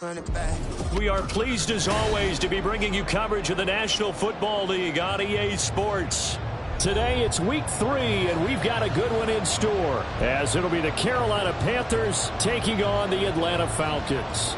Run it back. We are pleased as always to be bringing you coverage of the National Football League on EA Sports. Today it's week 3 and we've got a good one in store as it'll be the Carolina Panthers taking on the Atlanta Falcons.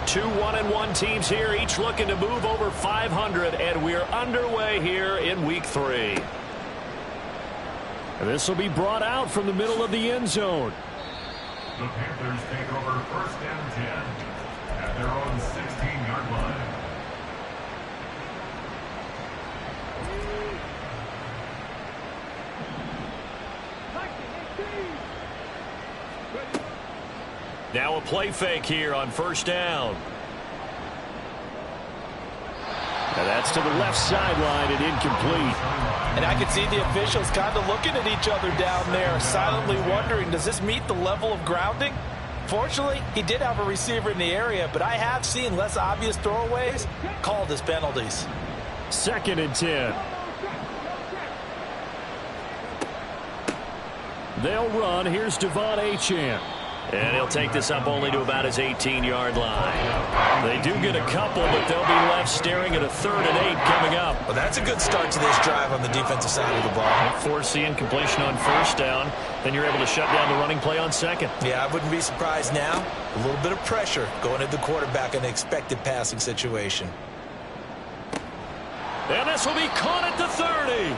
Two 1-1 teams here, each looking to move over 500, and we're underway here in week 3. This will be brought out from the middle of the end zone. The Panthers take over first and 10 at their own 16-yard line. Now a play fake here on first down. And that's to the left sideline and incomplete. And I can see the officials kind of looking at each other down there, silently wondering, does this meet the level of grounding? Fortunately, he did have a receiver in the area, but I have seen less obvious throwaways called as penalties. 2nd and 10. They'll run. Here's Devon Achane. And he'll take this up only to about his 18-yard line. They do get a couple, but they'll be left staring at a 3rd and 8 coming up. Well, that's a good start to this drive on the defensive side of the ball. Force the incompletion on first down. Then you're able to shut down the running play on 2nd. Yeah, I wouldn't be surprised now. A little bit of pressure going at the quarterback in an expected passing situation. And this will be caught at the 30.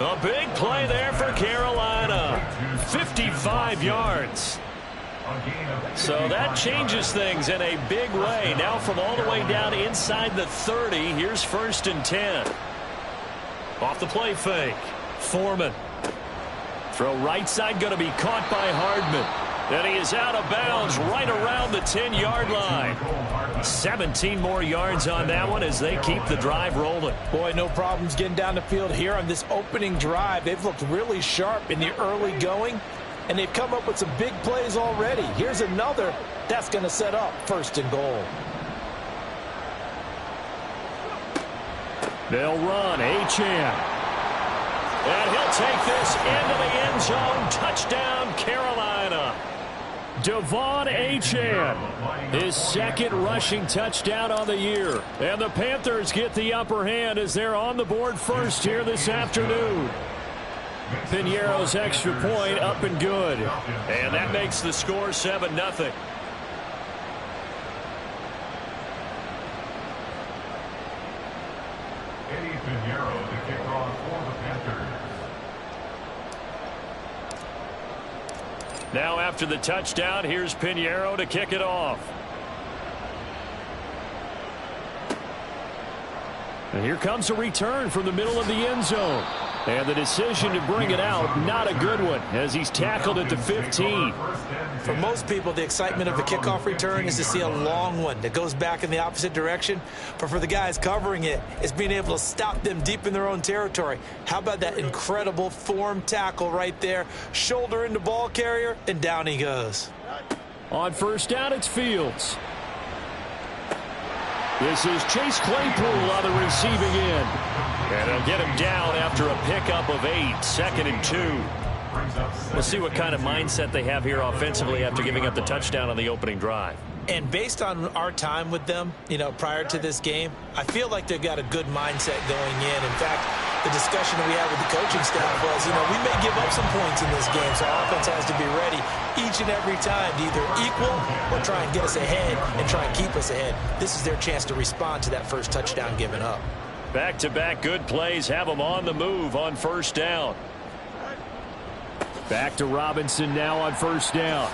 A big play there for Carolina. 55 yards. So that changes things in a big way. Now from all the way down inside the 30, here's 1st and 10. Off the play fake. Foreman. Throw right side going to be caught by Hardman. And he is out of bounds right around the 10-yard line. 17 more yards on that one as they keep the drive rolling. Boy, no problems getting down the field here on this opening drive. They've looked really sharp in the early going. And they've come up with some big plays already. Here's another that's going to set up 1st and goal. They'll run. Achane. And he'll take this into the end zone. Touchdown, Carolina. Devon Achane, his 2nd rushing touchdown on the year. And the Panthers get the upper hand as they're on the board first here this afternoon. Piñeiro's extra point up and good. And that makes the score 7-0. Eddie Piñeiro, the kickoff for the Panthers. Now after the touchdown, here's Piñeiro to kick it off. And here comes a return from the middle of the end zone. And the decision to bring it out, not a good one, as he's tackled at the 15. For most people, the excitement of a kickoff return is to see a long one that goes back in the opposite direction. But for the guys covering it, it's being able to stop them deep in their own territory. How about that incredible form tackle right there? Shoulder into ball carrier, and down he goes. On first down, it's Fields. This is Chase Claypool on the receiving end. And they'll get him down after a pickup of 8, 2nd and 2. We'll see what kind of mindset they have here offensively after giving up the touchdown on the opening drive. And based on our time with them, prior to this game, I feel like they've got a good mindset going in. In fact, the discussion that we had with the coaching staff was, we may give up some points in this game, so our offense has to be ready each and every time to either equal or try and get us ahead and try and keep us ahead. This is their chance to respond to that first touchdown given up. Back-to-back good plays have them on the move on first down. Back to Robinson now on first down.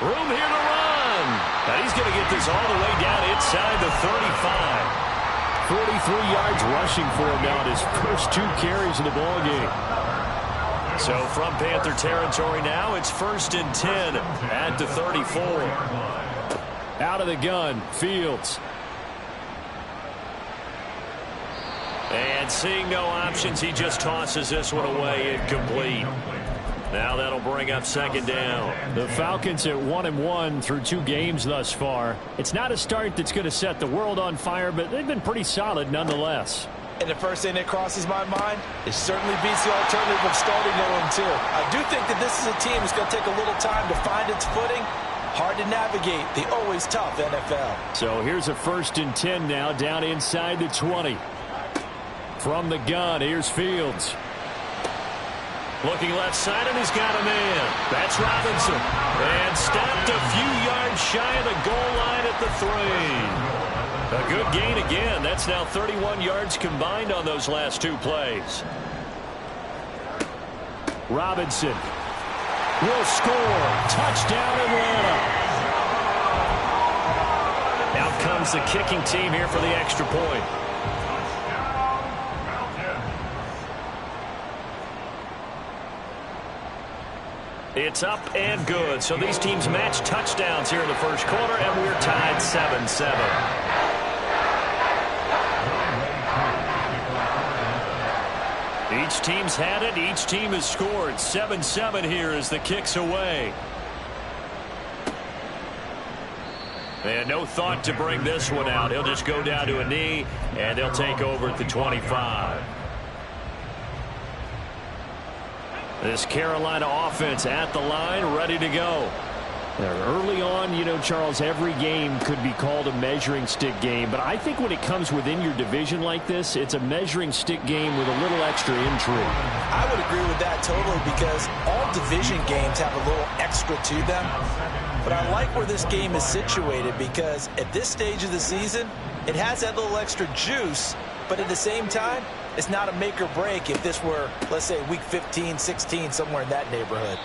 Room here to run. And he's going to get this all the way down inside the 35. 43 yards rushing for him now in his first 2 carries in the ballgame. So from Panther territory now, it's 1st and 10 at the 34. Out of the gun, Fields. And seeing no options, he just tosses this one away incomplete. Now that'll bring up second down. The Falcons at 1-1 through 2 games thus far. It's not a start that's going to set the world on fire, but they've been pretty solid nonetheless. And the first thing that crosses my mind, it certainly beats the alternative of starting 0-2. I do think that this is a team that's going to take a little time to find its footing. Hard to navigate the always tough NFL. So here's a 1st and 10 now, down inside the 20. From the gun, here's Fields. Looking left side, and he's got a man. That's Robinson. And stopped a few yards shy of the goal line at the 3. A good gain again. That's now 31 yards combined on those last 2 plays. Robinson will score. Touchdown, Atlanta. Out comes the kicking team here for the extra point. It's up and good. So these teams match touchdowns here in the first quarter, and we're tied 7-7. Each team's had it. Each team has scored. 7-7 here as the kick's away. And no thought to bring this one out. He'll just go down to a knee, and they'll take over at the 25. This Carolina offense at the line, ready to go. Early on, you know, Charles, every game could be called a measuring stick game. But I think when it comes within your division like this, it's a measuring stick game with a little extra intrigue. I would agree with that totally, because all division games have a little extra to them. But I like where this game is situated, because at this stage of the season, it has that little extra juice. But at the same time, it's not a make or break if this were, let's say, week 15, 16, somewhere in that neighborhood.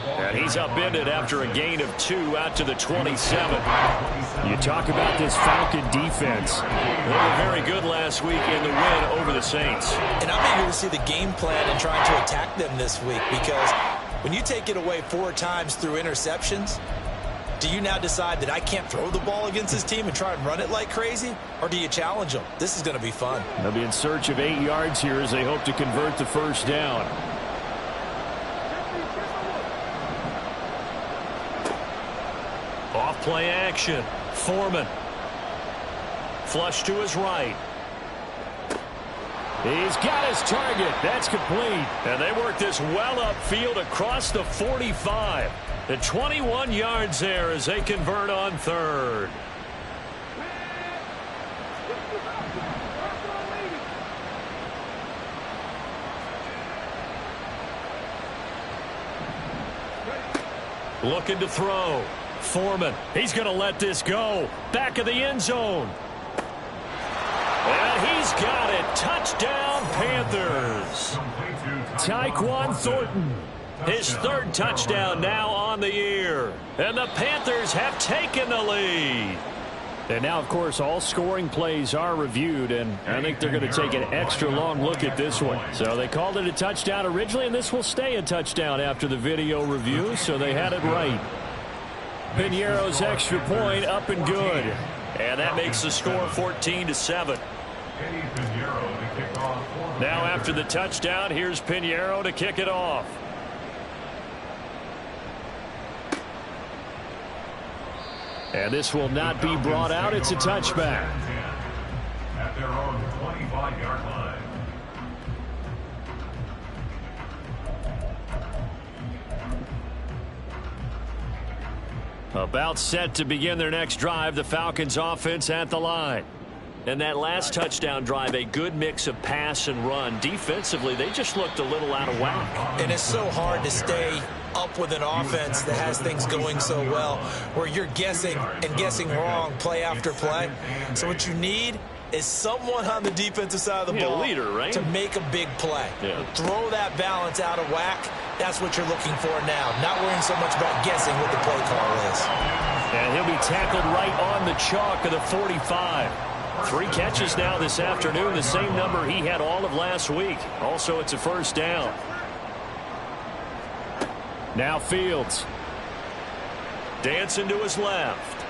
And he's upended after a gain of 2 out to the 27. You talk about this Falcon defense. They were very good last week in the win over the Saints. And I'm eager to see the game plan and trying to attack them this week, because when you take it away 4 times through interceptions, do you now decide that I can't throw the ball against this team and try and run it like crazy? Or do you challenge them? This is going to be fun. They'll be in search of 8 yards here as they hope to convert the first down. Off play action. Foreman. Flush to his right. He's got his target. That's complete. And they work this well upfield across the 45. The 21 yards there as they convert on 3rd. Looking to throw. Foreman. He's going to let this go. Back of the end zone. And he's got it. Touchdown, Panthers. Tyquan Thornton. His 3rd touchdown now on the year. And the Panthers have taken the lead. And now, of course, all scoring plays are reviewed, and I think they're going to take an extra long look at this one. So they called it a touchdown originally, and this will stay a touchdown after the video review, so they had it right. Piñeiro's extra point up and good. And that makes the score 14-7. Now after the touchdown, here's Piñeiro to kick it off. And this will not be brought out. It's a touchback. At their own 25-yard line. About set to begin their next drive, the Falcons offense at the line. And that last touchdown drive, a good mix of pass and run. Defensively, they just looked a little out of whack. And it's so hard to stay up with an offense that has things going so well, where you're guessing and guessing wrong play after play. So what you need is someone on the defensive side of the ball, leader, right? to make a big play. Yeah. Throw that balance out of whack. That's what you're looking for now. Not worrying so much about guessing what the play call is. And he'll be tackled right on the chalk of the 45. 3 catches now this afternoon, the same number he had all of last week. Also, it's a first down. Now Fields. Dancing to his left.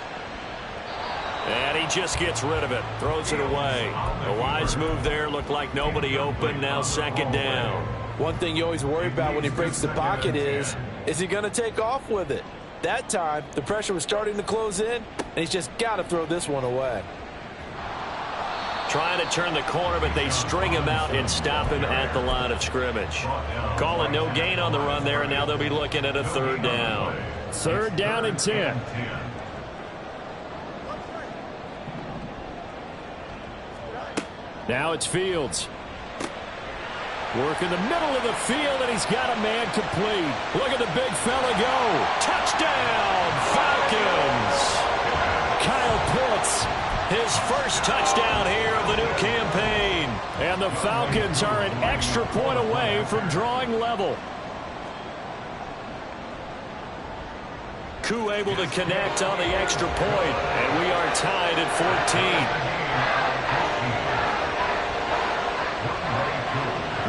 And he just gets rid of it. Throws it away. A wise move there. Looked like nobody open. Now second down. One thing you always worry about when he breaks the pocket is he going to take off with it? That time, the pressure was starting to close in, and he's just got to throw this one away. Trying to turn the corner, but they string him out and stop him at the line of scrimmage. Calling no gain on the run there, and now they'll be looking at a 3rd down. 3rd down and 10. Now it's Fields. Work in the middle of the field, and he's got a man complete. Look at the big fella go. Touchdown, Falcons. Kyle Pitts. His first touchdown here of the new campaign. And the Falcons are an extra point away from drawing level. Koo able to connect on the extra point, and we are tied at 14.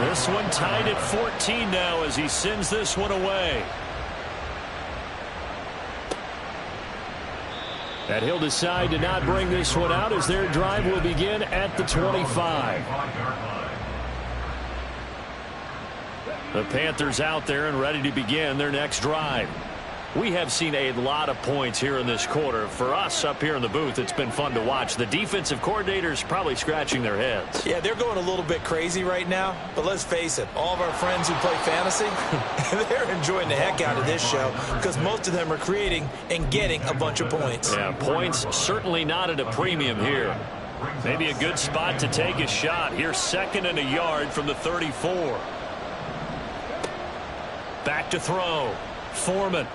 This one tied at 14 now as he sends this one away. And he'll decide to not bring this one out as their drive will begin at the 25. The Panthers out there and ready to begin their next drive. We have seen a lot of points here in this quarter. For us up here in the booth, it's been fun to watch. The defensive coordinators probably scratching their heads. Yeah, they're going a little bit crazy right now. But let's face it, all of our friends who play fantasy, they're enjoying the heck out of this show because most of them are creating and getting a bunch of points. Yeah, points certainly not at a premium here. Maybe a good spot to take a shot. Here's 2nd and a yard from the 34. Back to throw. Foreman.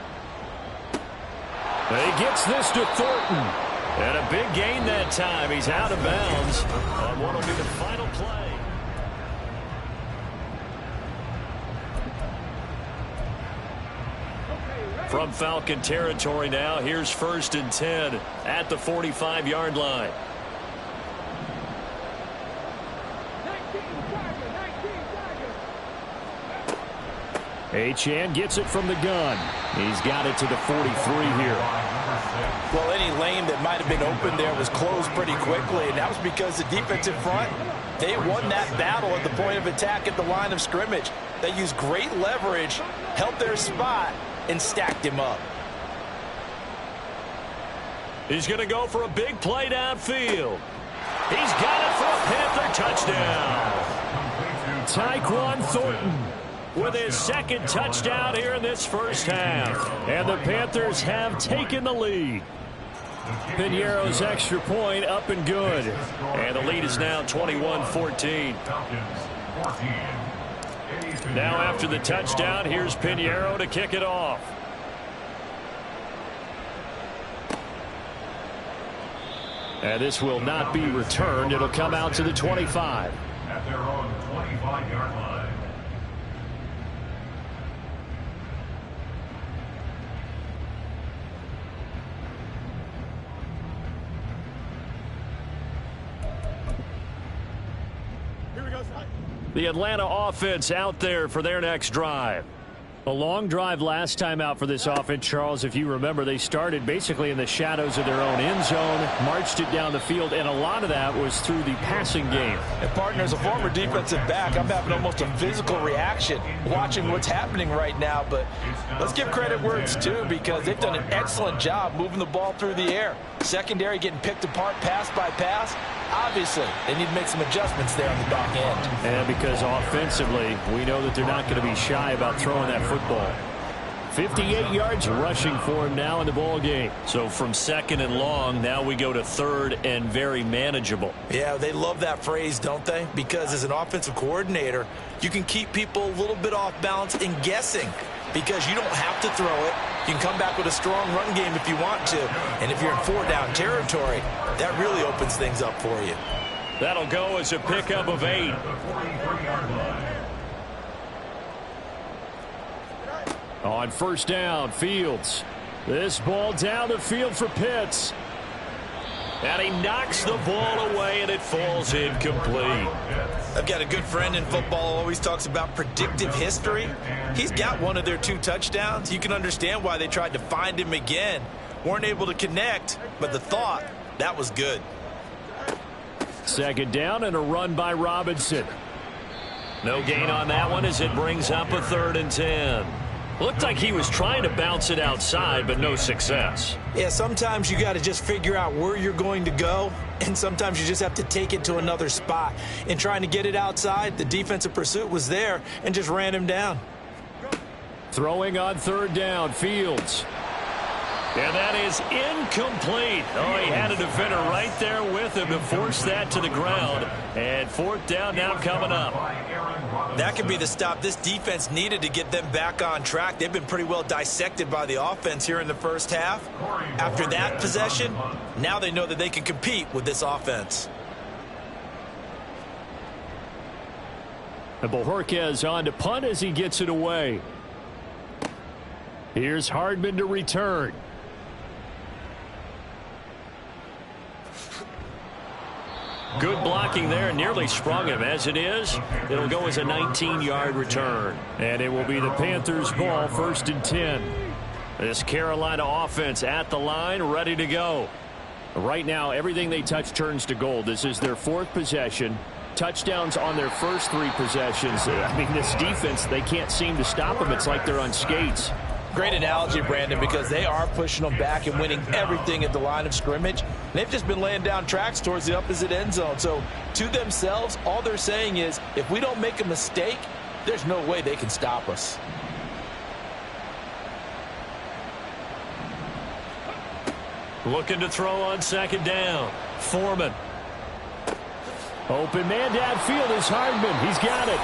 He gets this to Thornton. And a big gain that time. He's out of bounds on what will be the final play. From Falcon territory now, here's 1st and 10 at the 45-yard line. Achane gets it from the gun. He's got it to the 43 here. Well, any lane that might have been open there was closed pretty quickly, and that was because the defensive front, they won that battle at the point of attack at the line of scrimmage. They used great leverage, held their spot, and stacked him up. He's going to go for a big play downfield. He's got it for a Panther touchdown. Tyquan Thornton with his 2nd touchdown here in this first half. And the Panthers have taken the lead. Piñeiro's extra point up and good. And the lead is now 21-14. Now after the touchdown, here's Piñeiro to kick it off. And this will not be returned. It'll come out to the 25. At their own 25-yard line. The Atlanta offense out there for their next drive. A long drive last time out for this offense, Charles. If you remember, they started basically in the shadows of their own end zone, marched it down the field, and a lot of that was through the passing game. And partner, as a former defensive back, I'm having almost a physical reaction watching what's happening right now. But let's give credit where it's due because they've done an excellent job moving the ball through the air. Secondary getting picked apart pass by pass. Obviously, they need to make some adjustments there on the back end. And because offensively, we know that they're not going to be shy about throwing that football. 58 yards rushing for him now in the ball game. So from 2nd and long, now we go to 3rd and very manageable. Yeah, they love that phrase, don't they? Because as an offensive coordinator, you can keep people a little bit off balance and guessing because you don't have to throw it. You can come back with a strong run game if you want to. And if you're in 4-down territory, that really opens things up for you. That'll go as a pickup of 8. On 1st down, Fields. This ball down the field for Pitts. And he knocks the ball away, and it falls incomplete. I've got a good friend in football who always talks about predictive history. He's got one of their 2 touchdowns. You can understand why they tried to find him again. Weren't able to connect, but the thought, that was good. 2nd down and a run by Robinson. No gain on that one as it brings up a 3rd and 10. Looked like he was trying to bounce it outside, but no success. Yeah, sometimes you got to just figure out where you're going to go, and sometimes you just have to take it to another spot. In trying to get it outside, the defensive pursuit was there and just ran him down. Throwing on 3rd down, Fields. And that is incomplete. Oh, he had a defender right there with him to force that to the ground. And 4th down now coming up. That could be the stop this defense needed to get them back on track. They've been pretty well dissected by the offense here in the first half. After that possession, now they know that they can compete with this offense. And Bojorquez on to punt as he gets it away. Here's Hardman to return. Good blocking there, nearly sprung him. As it is, it'll go as a 19-yard return. And it will be the Panthers' ball, 1st and 10. This Carolina offense at the line, ready to go. Right now, everything they touch turns to gold. This is their 4th possession. Touchdowns on their first 3 possessions. I mean, this defense, they can't seem to stop them. It's like they're on skates. Great analogy, Brandon, because they are pushing them back and winning everything at the line of scrimmage. They've just been laying down tracks towards the opposite end zone. So to themselves, all they're saying is, if we don't make a mistake, there's no way they can stop us. Looking to throw on 2nd down. Foreman. Open man downfield is Hardman. He's got it.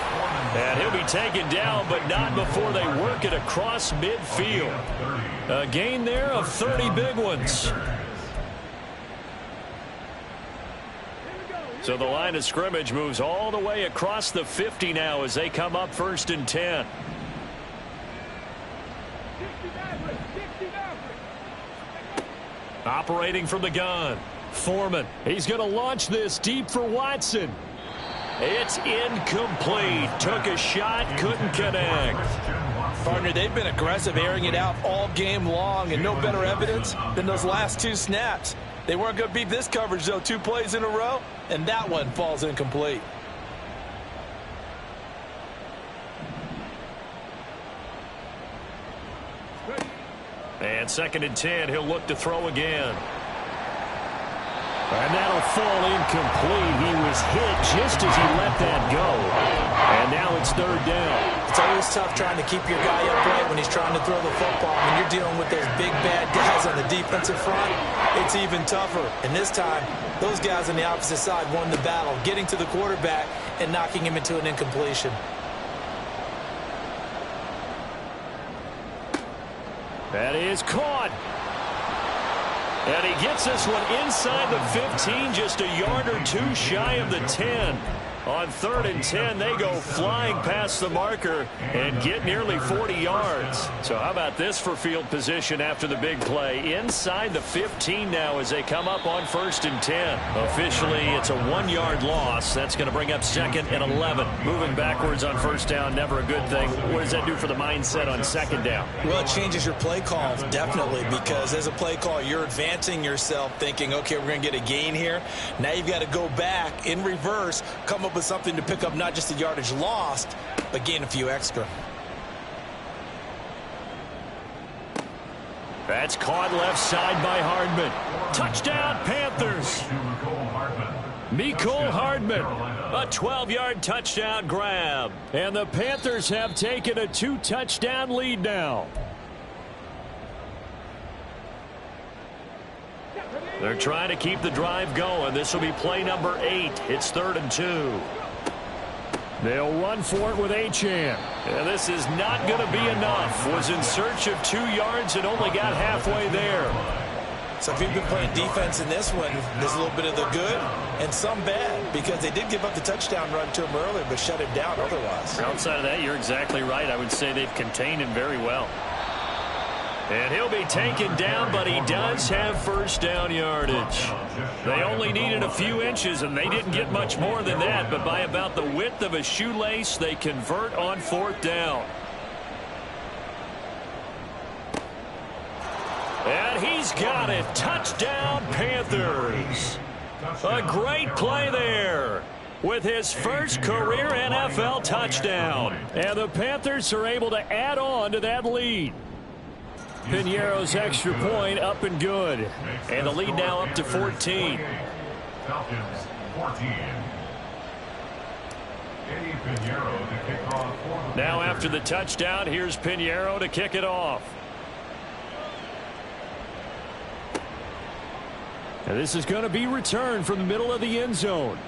And he'll be taken down, but not before they work it across midfield. A gain there of 30 big ones. So the line of scrimmage moves all the way across the 50 now as they come up 1st and 10. Operating from the gun. Foreman. He's going to launch this deep for Watson. It's incomplete. Took a shot, couldn't connect. Partner, they've been aggressive, airing it out all game long, and no better evidence than those last 2 snaps. They weren't going to beat this coverage, though, 2 plays in a row, and that one falls incomplete. And 2nd and 10, he'll look to throw again. And that'll fall incomplete. He was hit just as he let that go. And now it's 3rd down. It's always tough trying to keep your guy upright when he's trying to throw the football. When you're dealing with those big, bad guys on the defensive front, it's even tougher. And this time, those guys on the opposite side won the battle, getting to the quarterback and knocking him into an incompletion. That is caught. And he gets this one inside the 15, just a yard or 2 shy of the 10. On 3rd and 10, they go flying past the marker and get nearly 40 yards. So how about this for field position after the big play? Inside the 15 now as they come up on 1st and 10. Officially, it's a 1-yard loss. That's going to bring up 2nd and 11. Moving backwards on 1st down, never a good thing. What does that do for the mindset on 2nd down? Well, it changes your play call, definitely, because as a play call, you're advancing yourself thinking, okay, we're going to get a gain here. Now you've got to go back in reverse, come up with something to pick up not just the yardage lost, but gain a few extra. That's caught left side by Hardman. Touchdown, Panthers. Mecole Hardman. A 12-yard touchdown grab. And the Panthers have taken a 2-touchdown lead now. They're trying to keep the drive going. This will be play number 8. It's 3rd and 2. They'll run for it with Achane. And this is not going to be enough. Was in search of 2 yards and only got halfway there. So if you've been playing defense in this one, there's a little bit of the good and some bad, because they did give up the touchdown run to him earlier, but shut him down otherwise. Outside of that, you're exactly right. I would say they've contained him very well. And he'll be taken down, but he does have 1st down yardage. They only needed a few inches, and they didn't get much more than that, but by about the width of a shoelace, they convert on 4th down. And he's got it. Touchdown, Panthers. A great play there. with his first career NFL touchdown. And the Panthers are able to add on to that lead. Piñeiro's extra point up and good. And the lead now up to 14. Falcons 14. Eddie Piñeiro to kick off for the Now Panthers. after the touchdown, here's Piñeiro to kick it off. And this is going to be returned from the middle of the end zone.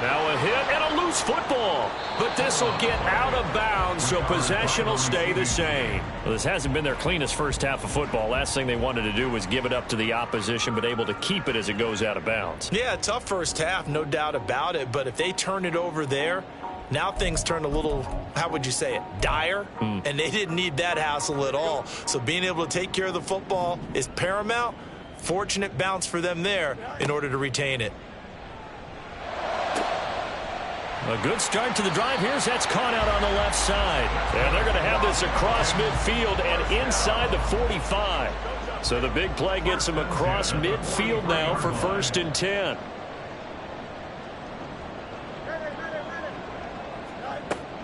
Now a hit and a loose football. But this will get out of bounds, so possession will stay the same. Well, this hasn't been their cleanest first half of football. Last thing they wanted to do was give it up to the opposition, but able to keep it as it goes out of bounds. Yeah, tough first half, no doubt about it. But if they turn it over there, now things turn a little, how would you say it, dire? And they didn't need that hassle at all. So being able to take care of the football is paramount. Fortunate bounce for them there in order to retain it. A good start to the drive. Here's that's caught out on the left side. And they're going to have this across midfield and inside the 45. So the big play gets them across midfield now for 1st and 10.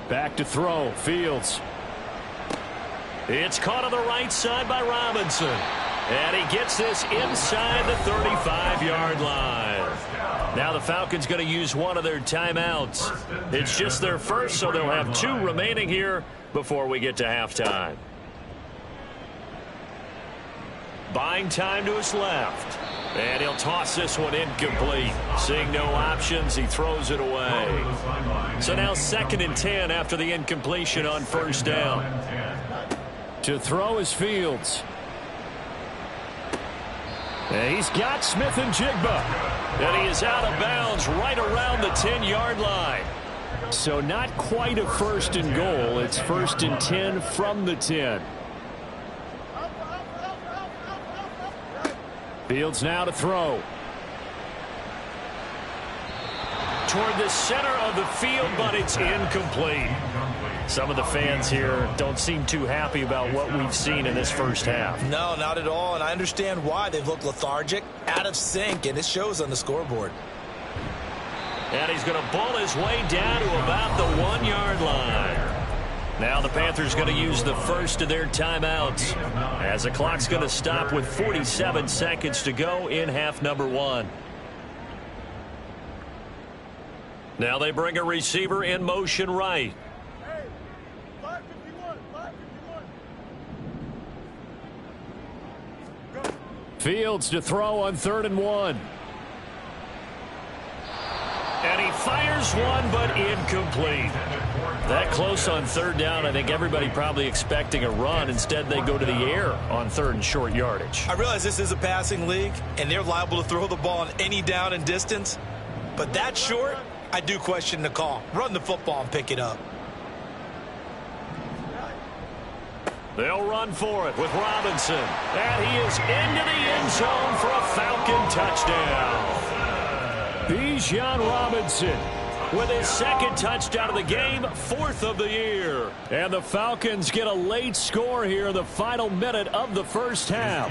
Back to throw. Fields. It's caught on the right side by Robinson. And he gets this inside the 35-yard line. Now the Falcons going to use one of their timeouts. It's just their first, so they'll have 2 remaining here before we get to halftime. Buying time to his left. And he'll toss this one incomplete. Seeing no options, he throws it away. So now 2nd and 10 after the incompletion on 1st down. To throw is Fields. And he's got Smith and Jigba. And he is out of bounds right around the 10-yard line. So not quite a 1st and goal. It's 1st and 10 from the 10. Fields now to throw. Toward the center of the field, but it's incomplete. Some of the fans here don't seem too happy about what we've seen in this first half. No, not at all, and I understand why. They've looked lethargic, out of sync, and it shows on the scoreboard. And he's going to bull his way down to about the 1-yard line. Now the Panthers going to use the first of their timeouts as the clock's going to stop with 47 seconds to go in half number 1. Now they bring a receiver in motion right. Fields to throw on 3rd and 1. And he fires one, but incomplete. That close on 3rd down, I think everybody probably expecting a run. Instead, they go to the air on 3rd and short yardage. I realize this is a passing league, and they're liable to throw the ball on any down and distance. But that short, I do question the call. Run the football and pick it up. They'll run for it with Robinson. And he is into the end zone for a Falcon touchdown. Bijan Robinson With his 2nd touchdown of the game, 4th of the year. And the Falcons get a late score here in the final minute of the first half.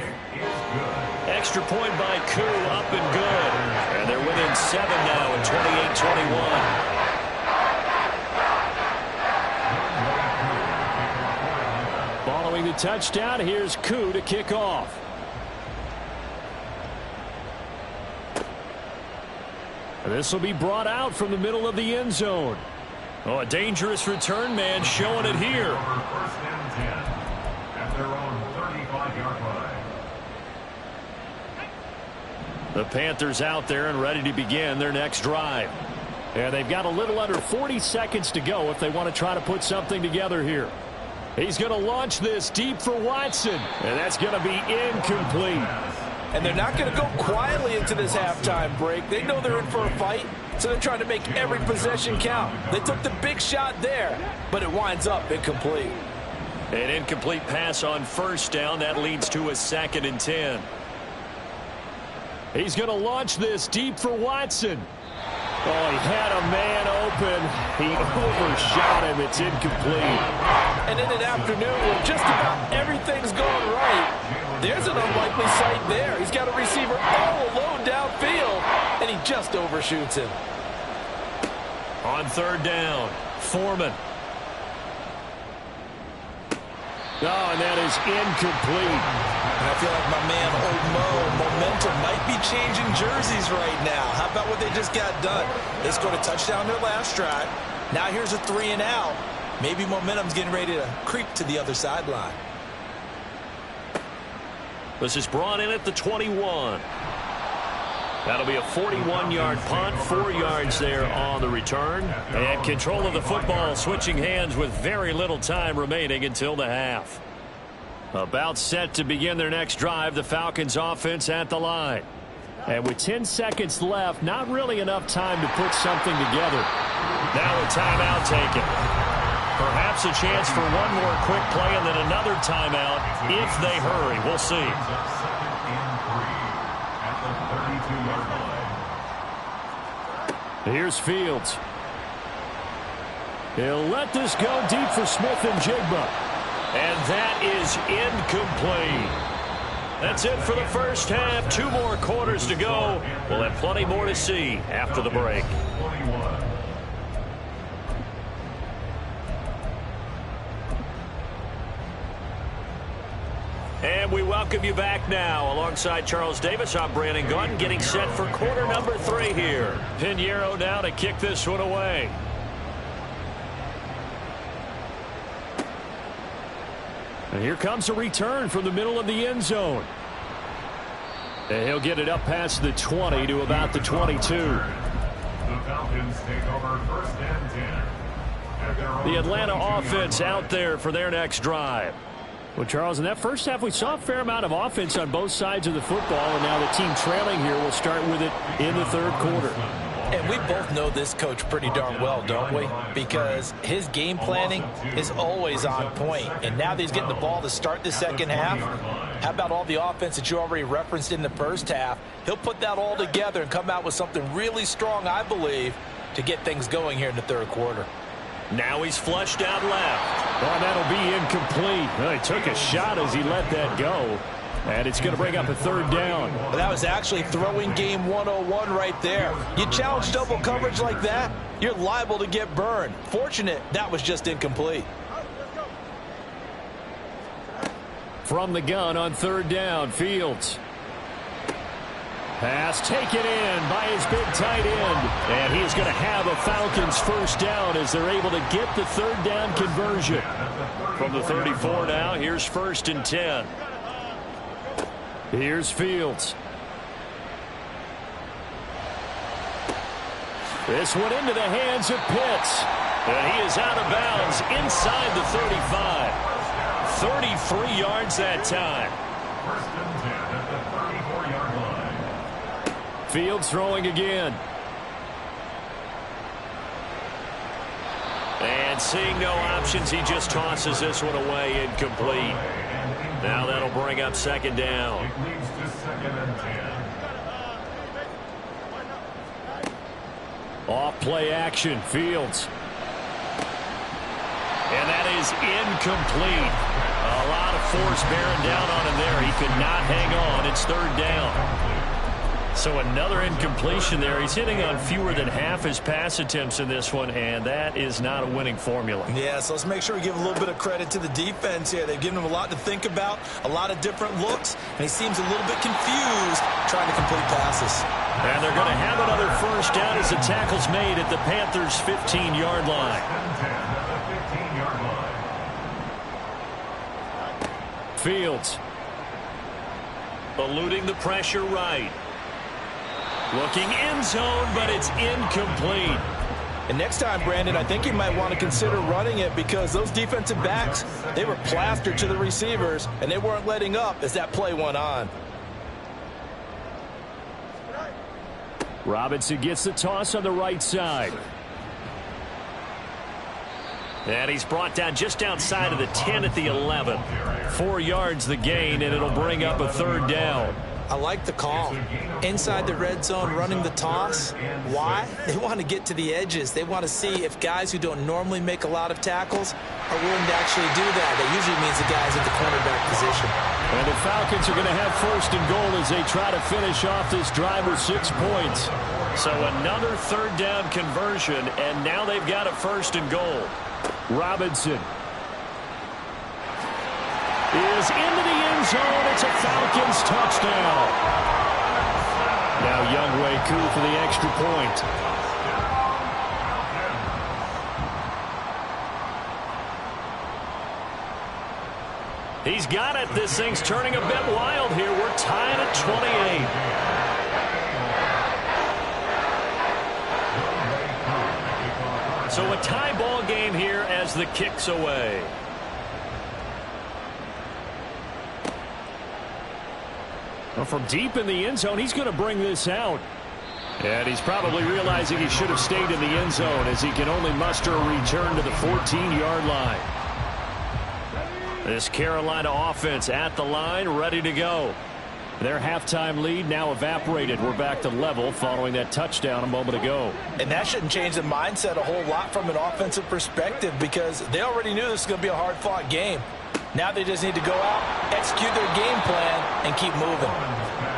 Extra point by Koo, up and good. And they're within 7 now at 28-21. Following the touchdown, here's Koo to kick off. This will be brought out from the middle of the end zone. Oh, a dangerous return man showing it here. First and 10 at their own 35-yard line. The Panthers out there and ready to begin their next drive. And they've got a little under 40 seconds to go if they want to try to put something together here. He's going to launch this deep for Watson. And that's going to be incomplete. And they're not going to go quietly into this halftime break. They know they're in for a fight, so they're trying to make every possession count. They took the big shot there, but it winds up incomplete. An incomplete pass on 1st down. That leads to a 2nd and 10. He's going to launch this deep for Watson. Oh, he had a man open. He overshot him. It's incomplete. And in an afternoon where just about everything's going right, there's an unlikely sight there. He's got a receiver all alone downfield, and he just overshoots him. On third down, Foreman. Oh, and that is incomplete. And I feel like my man, Old Mo, momentum might be changing jerseys right now. How about what they just got done? They scored a touchdown their last drive. Now here's a 3 and out. Maybe momentum's getting ready to creep to the other sideline. This is brought in at the 21. That'll be a 41-yard punt, 4 yards there on the return. And control of the football switching hands with very little time remaining until the half. About set to begin their next drive, the Falcons offense at the line. And with 10 seconds left, not really enough time to put something together. Now a timeout taken. Perhaps a chance for one more quick play and then another timeout if they hurry. We'll see. Here's Fields. He'll let this go deep for Smith and Jigba. And that is incomplete. That's it for the first half. 2 more quarters to go. We'll have plenty more to see after the break. And we welcome you back now. Alongside Charles Davis, I'm Brandon Gaudin, getting set for quarter number 3 here. Pinheiro now to kick this one away. And here comes a return from the middle of the end zone. And he'll get it up past the 20 to about the 22. The Falcons take over 1st and 10. The Atlanta offense out there for their next drive. Well, Charles, in that first half, we saw a fair amount of offense on both sides of the football, and now the team trailing here will start with it in the third quarter. And we both know this coach pretty darn well, don't we? Because his game planning is always on point. And now that he's getting the ball to start the second half, how about all the offense that you already referenced in the first half? He'll put that all together and come out with something really strong, I believe, to get things going here in the third quarter. Now he's flushed out left. Oh, that'll be incomplete. Well, he took a shot as he let that go. And it's going to bring up a third down. Well, that was actually throwing game 101 right there. You challenge double coverage like that, you're liable to get burned. Fortunate that was just incomplete. From the gun on third down, Fields. Pass taken in by his big tight end. And he is going to have a Falcons first down as they're able to get the third down conversion. From the 34 now, here's 1st and 10. Here's Fields. This one into the hands of Pitts. And he is out of bounds inside the 35. 33 yards that time. 1st and 10 at the 34-yard line. Fields throwing again. And seeing no options, he just tosses this one away, incomplete. Now that'll bring up 2nd down. It leads to 2nd and 10. Off play action, Fields. And that is incomplete. A lot of force bearing down on him there. He could not hang on. It's 3rd down. So another incompletion there. He's hitting on fewer than half his pass attempts in this one, and that is not a winning formula. Yeah, so let's make sure we give a little bit of credit to the defense here. They've given him a lot to think about, a lot of different looks, and he seems a little bit confused trying to complete passes. And they're going to have another first down as the tackle's made at the Panthers' 15-yard line. 15 at the 15-yard line. Fields. Eluding the pressure right. Looking end zone, but it's incomplete. And next time, Brandon, I think you might want to consider running it because those defensive backs, they were plastered to the receivers, and they weren't letting up as that play went on. Robinson gets the toss on the right side. And he's brought down just outside of the 10 at the 11. 4 yards the gain, and it'll bring up a 3rd down. I like the call. Inside the red zone, running the toss. Why? They want to get to the edges. They want to see if guys who don't normally make a lot of tackles are willing to actually do that. That usually means the guys at the cornerback position. And the Falcons are going to have 1st and goal as they try to finish off this drive with 6 points. So another third down conversion, and now they've got a 1st and goal. Robinson is into the end zone. It's a Falcons touchdown. Now Younghoe Koo for the extra point. He's got it. This thing's turning a bit wild here. We're tied at 28. So a tie ball game here as the kick's away. Well, from deep in the end zone, he's going to bring this out. And he's probably realizing he should have stayed in the end zone as he can only muster a return to the 14-yard line. This Carolina offense at the line, ready to go. Their halftime lead now evaporated. We're back to level following that touchdown a moment ago. And that shouldn't change the mindset a whole lot from an offensive perspective because they already knew this was going to be a hard-fought game. Now they just need to go out, execute their game plan, and keep moving.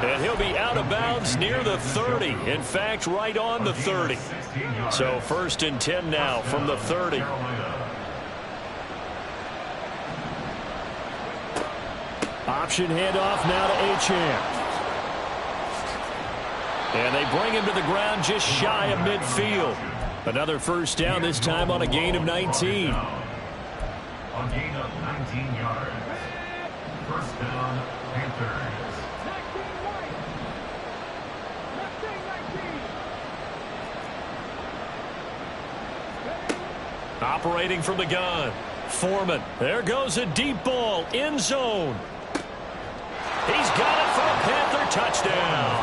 And he'll be out of bounds near the 30. In fact, right on the 30. So 1st and 10 now from the 30. Option handoff now to Achane. And they bring him to the ground just shy of midfield. Another 1st down, this time on a gain of 19. A gain of 19 yards. 1st down, Panthers. Operating from the gun. Foreman. There goes a deep ball. End zone. He's got it for a Panther touchdown.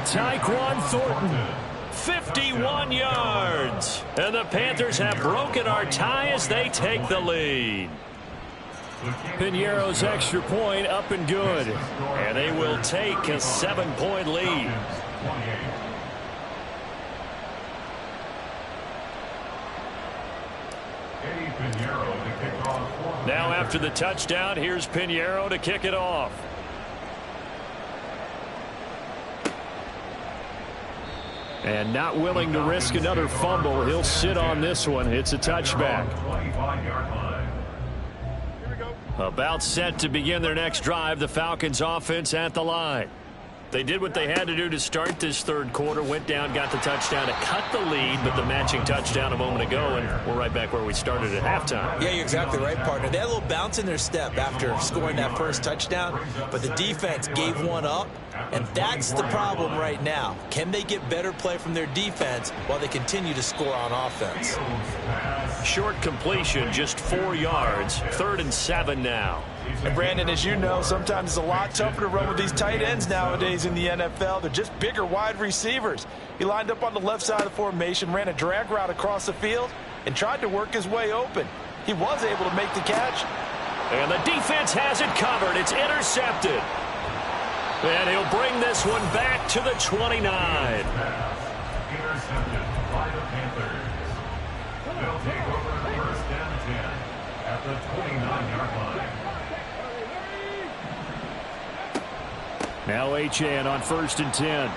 Tyquan Thornton. 51 yards. And the Panthers have broken our tie as they take the lead. Piñeiro's extra point up and good. And they will take a 7-point lead. Now after the touchdown, here's Piñeiro to kick it off. And not willing to risk another fumble. He'll sit on this one. It's a touchback. About set to begin their next drive, the Falcons offense at the line. They did what they had to do to start this 3rd quarter, went down, got the touchdown to cut the lead, but the matching touchdown a moment ago, and we're right back where we started at halftime. Yeah, you're exactly right, partner. They had a little bounce in their step after scoring that 1st touchdown, but the defense gave one up, and that's the problem right now. Can they get better play from their defense while they continue to score on offense? Short completion, just 4 yards, 3rd and 7 now. And Brandon, as you know, sometimes it's a lot tougher to run with these tight ends nowadays in the NFL. They're just bigger wide receivers. He lined up on the left side of the formation, ran a drag route across the field, and tried to work his way open. He was able to make the catch. And the defense has it covered. It's intercepted. And he'll bring this one back to the 29. Intercepted by the Panthers. They'll take over the 1st and 10 at the 29-yard line. Now Achane on 1st and 10.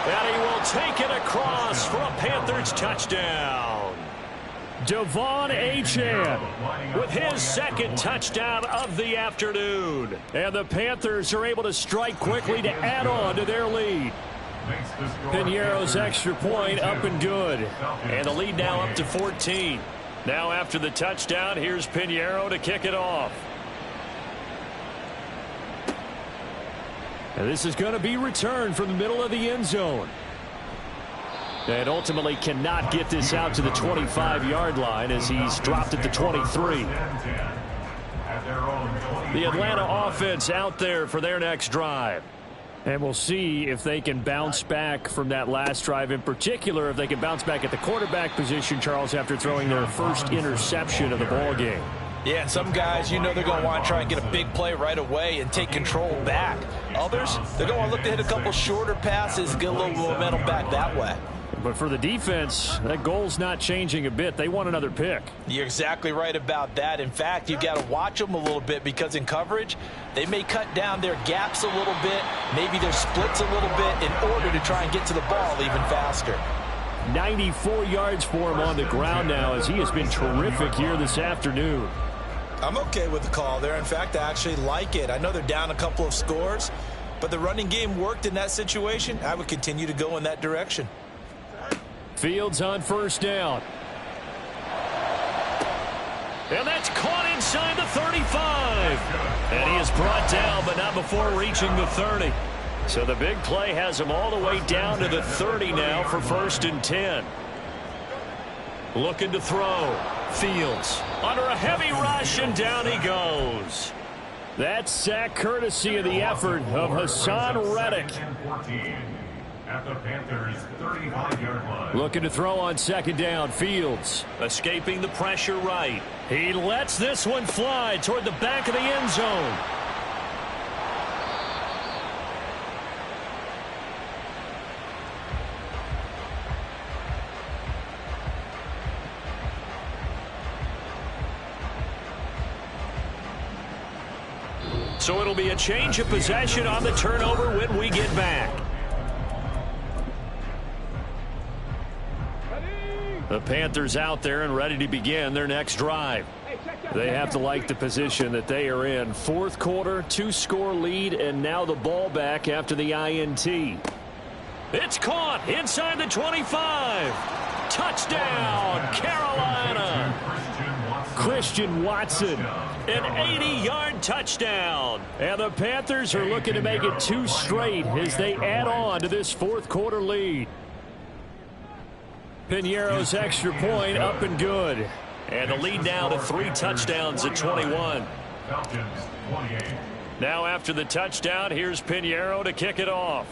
And he will take it across for a Panthers touchdown. Devon Achane with his 2nd touchdown of the afternoon. And the Panthers are able to strike quickly to add on to their lead. Piñeiro's extra point up and good. And the lead now up to 14. Now after the touchdown, here's Piñeiro to kick it off. And this is going to be returned from the middle of the end zone. And ultimately cannot get this out to the 25-yard line as he's dropped at the 23. The Atlanta offense out there for their next drive. And we'll see if they can bounce back from that last drive, in particular if they can bounce back at the quarterback position, Charles, after throwing their 1st interception of the ball game. Yeah, and some guys, you know, they're going to want to try and get a big play right away and take control back. Others, they're going to look to hit a couple shorter passes, get a little momentum back that way. But for the defense, that goal's not changing a bit. They want another pick. You're exactly right about that. In fact, you've got to watch them a little bit because in coverage, they may cut down their gaps a little bit, maybe their splits a little bit in order to try and get to the ball even faster. 94 yards for him on the ground now as he has been terrific here this afternoon. I'm okay with the call there. In fact, I actually like it. I know they're down a couple of scores, but the running game worked in that situation. I would continue to go in that direction. Fields on first down. And that's caught inside the 35. And he is brought down, but not before reaching the 30. So the big play has him all the way down to the 30 now for 1st and 10. Looking to throw. Fields under a heavy rush, and down he goes. That sack courtesy of the effort of Hassan Reddick. At the Panthers' 35-yard line. Looking to throw on 2nd down. Fields Escaping the pressure right. He lets this one fly toward the back of the end zone. So it'll be a change of possession on the turnover when we get back. The Panthers out there and ready to begin their next drive. They have to like the position that they are in. 4th quarter, 2-score lead, and now the ball back after the INT. It's caught inside the 25. Touchdown, Carolina. Christian Watson. An 80-yard touchdown. And the Panthers are looking to make it 2 straight as they add on to this 4th quarter lead. Piñeiro's extra point up and good. And the lead now to 3 touchdowns at 21. Falcons 28. Now after the touchdown, here's Piñeiro to kick it off.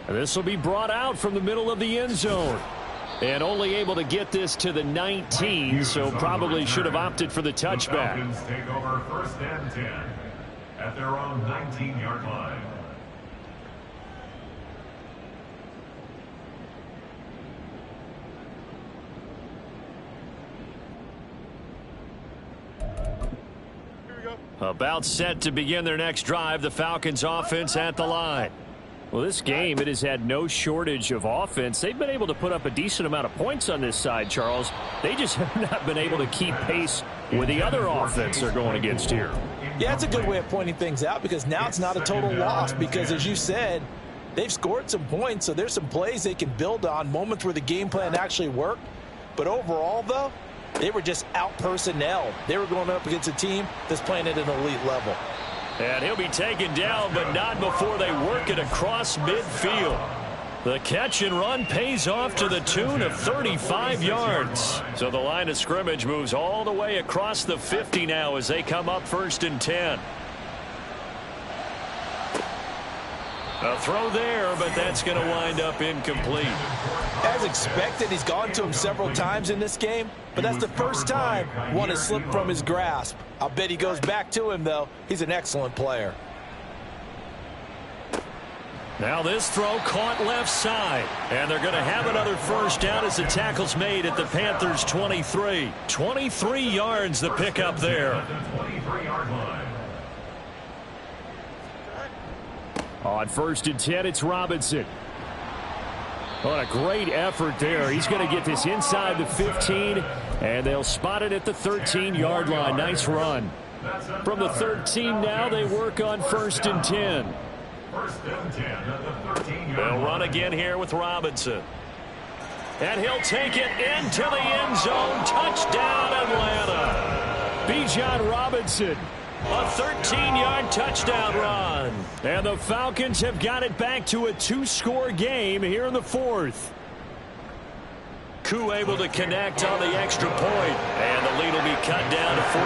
This will be brought out from the middle of the end zone. And only able to get this to the 19, so probably should have opted for the touchback. The Falcons take over 1st and 10 at their own 19-yard line. About set to begin their next drive, the Falcons offense at the line. Well, this game, it has had no shortage of offense. They've been able to put up a decent amount of points on this side, Charles. They just have not been able to keep pace with the other offense they're going against here. Yeah, it's a good way of pointing things out because now it's not a total loss because, as you said, they've scored some points, so there's some plays they can build on, moments where the game plan actually worked. But overall, though, they were just out personnel. They were going up against a team that's playing at an elite level. And he'll be taken down, but not before they work it across midfield. The catch and run pays off to the tune of 35 yards. So the line of scrimmage moves all the way across the 50 now as they come up 1st and 10. A throw there, but that's going to wind up incomplete. As expected, he's gone to him several times in this game, but that's the first time one has slipped from his grasp. I'll bet he goes back to him, though. He's an excellent player. Now this throw caught left side. And they're going to have another 1st down as the tackle's made at the Panthers' 23. 23 yards the pickup there. On 1st and 10, it's Robinson. What a great effort there. He's going to get this inside the 15, and they'll spot it at the 13-yard line. Nice run. From the 13 now, they work on 1st and 10. 1st and 10 at the 13-yard line. They'll run again here with Robinson. And he'll take it into the end zone. Touchdown, Atlanta. Bijan Robinson. A 13-yard touchdown run. And the Falcons have got it back to a 2-score game here in the 4th. Koo able to connect on the extra point. And the lead will be cut down to 14.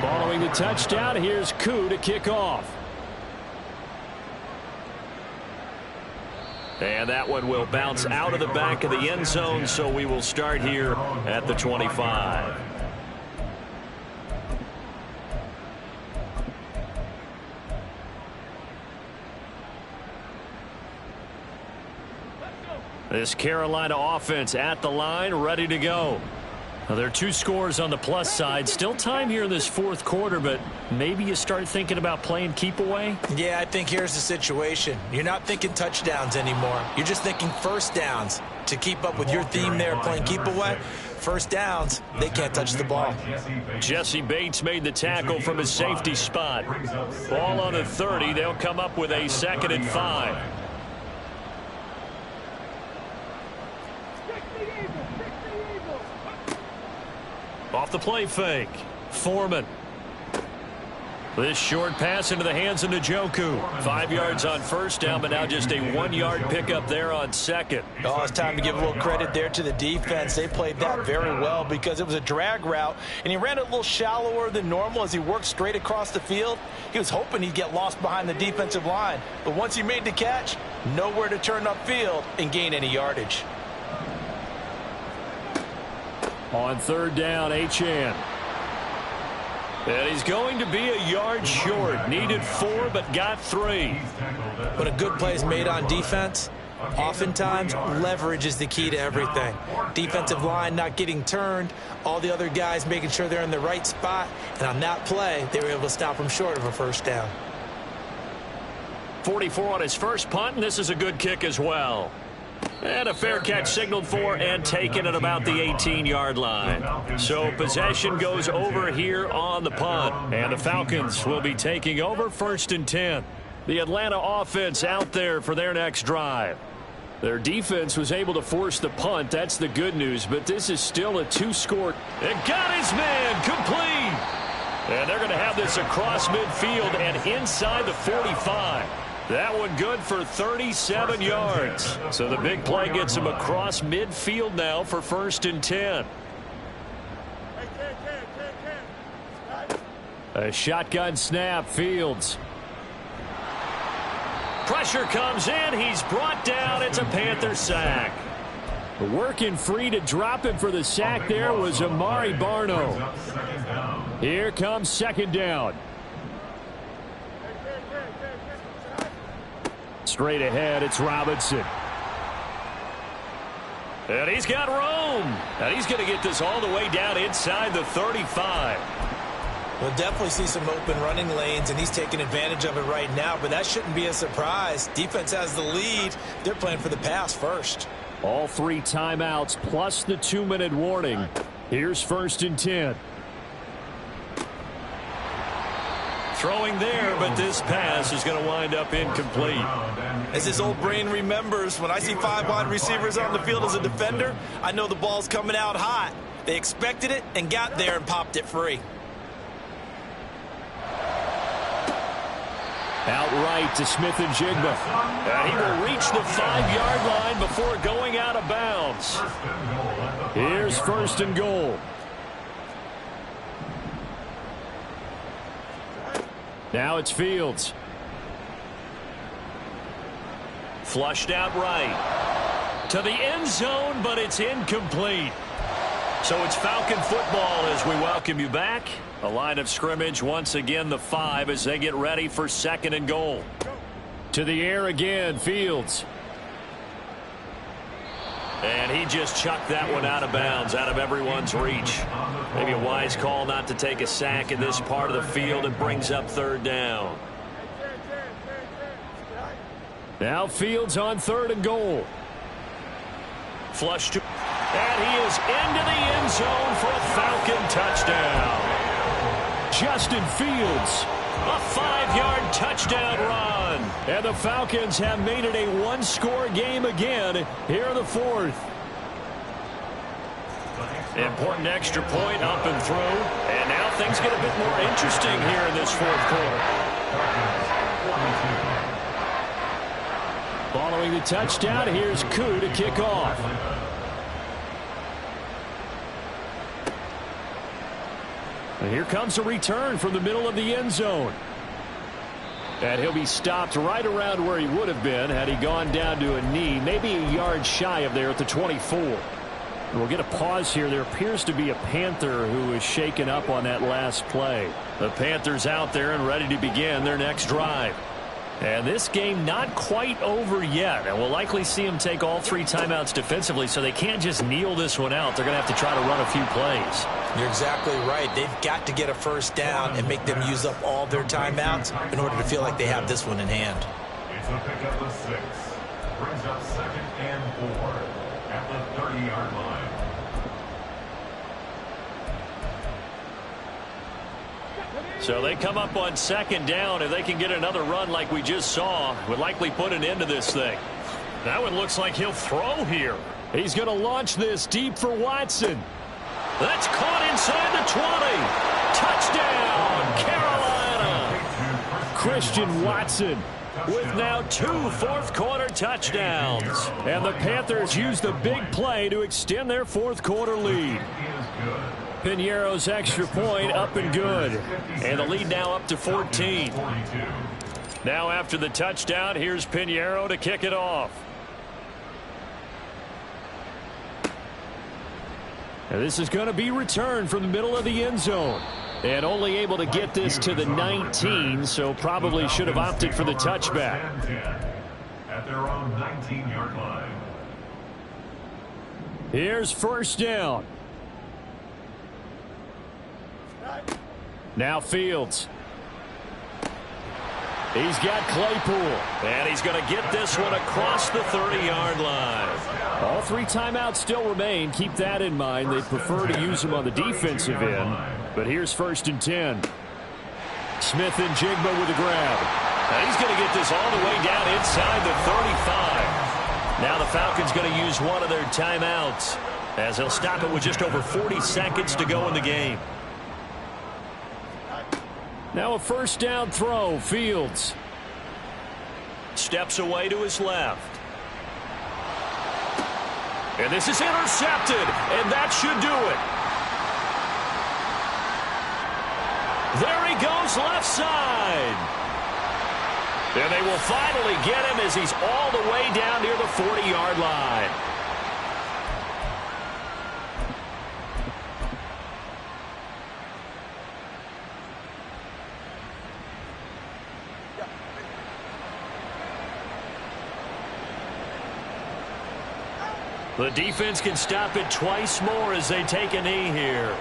Following the touchdown, here's Koo to kick off. And that one will bounce out of the back of the end zone, so we will start here at the 25. This Carolina offense at the line, ready to go. Now, there are 2 scores on the plus side. Still time here in this fourth quarter, but maybe you start thinking about playing keep away? Yeah, I think here's the situation. You're not thinking touchdowns anymore. You're just thinking first downs. To keep up with your theme there, playing keep away, first downs, they can't touch the ball. Jesse Bates made the tackle from his safety spot. Ball on the 30. They'll come up with a 2nd and 5. Off the play fake. Foreman. This short pass into the hands of Njoku. 5 yards on first down, but now just a 1-yard pickup there on second. Oh, it's time to give a little credit there to the defense. They played that very well because it was a drag route, and he ran it a little shallower than normal as he worked straight across the field. He was hoping he'd get lost behind the defensive line, but once he made the catch, nowhere to turn upfield and gain any yardage. On 3rd down, Achane. And he's going to be a yard short. Needed 4, but got 3. When a good play is made on defense, oftentimes leverage is the key to everything. Defensive line not getting turned, all the other guys making sure they're in the right spot, and on that play, they were able to stop him short of a first down. 44 on his first punt, and this is a good kick as well. And a fair catch signaled for and taken at about the 18-yard line. So possession goes over here on the punt. And the Falcons will be taking over 1st and 10. The Atlanta offense out there for their next drive. Their defense was able to force the punt. That's the good news. But this is still a 2-score. It got his man complete. And they're going to have this across midfield and inside the 45. That one good for 37 yards. So the big play gets him across midfield now for 1st and 10. A shotgun snap, Fields. Pressure comes in. He's brought down. It's a Panther sack. Working free to drop him for the sack there was Amari Barno. Here comes 2nd down. Straight ahead, it's Robinson. And he's got room. And he's going to get this all the way down inside the 35. We'll definitely see some open running lanes, and he's taking advantage of it right now, but that shouldn't be a surprise. Defense has the lead. They're playing for the pass first. All 3 timeouts plus the 2-minute warning. Here's 1st and 10. Throwing there, but this pass is going to wind up incomplete. As his old brain remembers, when I see 5 wide receivers on the field as a defender, I know the ball's coming out hot. They expected it and got there and popped it free. Outright to Smith-Njigba. And he will reach the 5-yard line before going out of bounds. Here's 1st and goal. Now it's Fields. Flushed out right. To the end zone, but it's incomplete. So it's Falcon football as we welcome you back. A line of scrimmage, once again the 5 as they get ready for 2nd and goal. To the air again, Fields. And he just chucked that one out of bounds, out of everyone's reach. Maybe a wise call not to take a sack in this part of the field. It brings up 3rd down. Now Fields on 3rd and goal. Flush to, and he is into the end zone for a Falcon touchdown. Justin Fields. A 5-yard touchdown run. And the Falcons have made it a 1-score game again here in the 4th. Important extra point up and through. And now things get a bit more interesting here in this 4th quarter. Following the touchdown, here's Koo to kick off. And here comes a return from the middle of the end zone. And he'll be stopped right around where he would have been had he gone down to a knee, maybe a yard shy of there at the 24. We'll get a pause here. There appears to be a Panther who is shaken up on that last play. The Panthers out there and ready to begin their next drive. And this game not quite over yet. And we'll likely see them take all 3 timeouts defensively, so they can't just kneel this one out. They're going to have to try to run a few plays. You're exactly right. They've got to get a first down and make them use up all their timeouts in order to feel like they have this one in hand. It's a pickup of 6. Brings up 2nd and 4 at the 30-yard line. So they come up on 2nd down. If they can get another run like we just saw, would likely put an end to this thing. That one looks like he'll throw here. He's going to launch this deep for Watson. That's caught inside the 20. Touchdown, Carolina. Christian Watson with now 2 fourth-quarter touchdowns. And the Panthers use the big play to extend their fourth-quarter lead. Piñeiro's extra point up and good. And the lead now up to 14. Now after the touchdown, here's Piñeiro to kick it off. And this is going to be returned from the middle of the end zone. And only able to get this to the 19, so probably should have opted for the touchback. At their own 19-yard line. Here's first down. Now Fields. He's got Claypool. And he's going to get this one across the 30-yard line. All 3 timeouts still remain. Keep that in mind. They prefer to use them on the defensive end. But here's 1st and 10. Smith and Jigba with a grab. And he's going to get this all the way down inside the 35. Now the Falcons going to use one of their timeouts as they'll stop it with just over 40 seconds to go in the game. Now a first down throw. Fields steps away to his left. And this is intercepted, and that should do it. There he goes left side. And they will finally get him as he's all the way down near the 40-yard line. The defense can stop it twice more as they take a knee here.